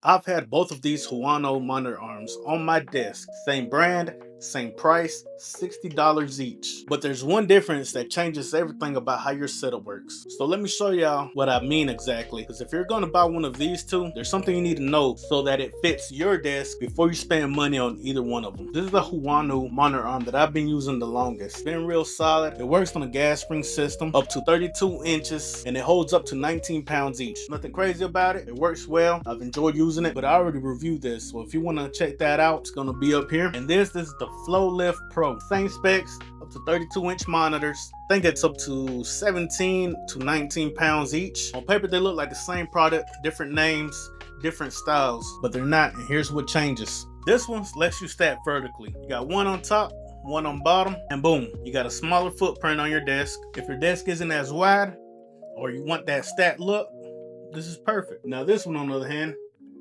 I've had both of these HUANUO monitor arms on my desk. Same brand, same price, $60 each. But there's one difference that changes everything about how your setup works. So let me show y'all what I mean exactly. Because if you're gonna buy one of these two, there's something you need to know so that it fits your desk before you spend money on either one of them. This is the HUANUO monitor arm that I've been using the longest. It's been real solid. It works on a gas spring system up to 32 inches and it holds up to 19 pounds each. Nothing crazy about it. It works well. I've enjoyed using it, but I already reviewed this. So if you want to check that out, it's going to be up here. And this is the FlowLift Pro. Same specs, up to 32-inch monitors. I think it's up to 17 to 19 pounds each. On paper, they look like the same product, different names, different styles, but they're not. And here's what changes. This one lets you stack vertically. You got one on top, one on bottom, and boom, you got a smaller footprint on your desk. If your desk isn't as wide or you want that stacked look, this is perfect. Now this one, on the other hand,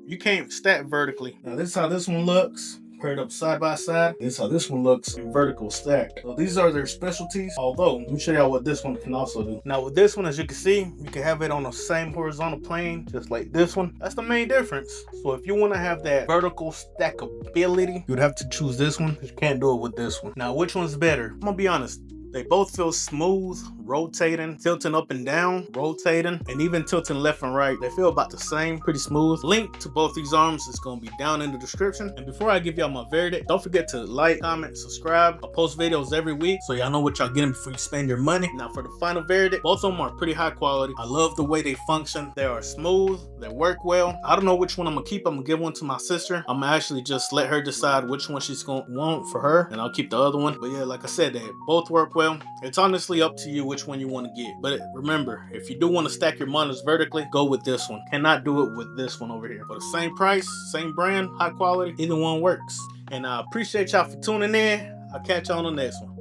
you can't stack vertically. Now this is how this one looks paired up side by side. This is how this one looks in vertical stack. So these are their specialties, although let me show y'all what this one can also do. Now with this one, as you can see, you can have it on the same horizontal plane just like this one. That's the main difference. So if you want to have that vertical stackability, you would have to choose this one. You can't do it with this one. Now which one's better? I'm gonna be honest, they both feel smooth, rotating, tilting up and down, rotating, and even tilting left and right. They feel about the same, pretty smooth. Link to both these arms is gonna be down in the description. And before I give y'all my verdict, don't forget to like, comment, subscribe. I post videos every week, so y'all know what y'all getting before you spend your money. Now for the final verdict, both of them are pretty high quality. I love the way they function. They are smooth, they work well. I don't know which one I'm gonna keep. I'm gonna give one to my sister. I'm gonna actually just let her decide which one she's gonna want for her, and I'll keep the other one. But yeah, like I said, they both work well. It's honestly up to you which one you want to get. But remember, if you do want to stack your monitors vertically, go with this one. Cannot do it with this one over here. For the same price, same brand, high quality, either one works. And I appreciate y'all for tuning in. I'll catch y'all on the next one.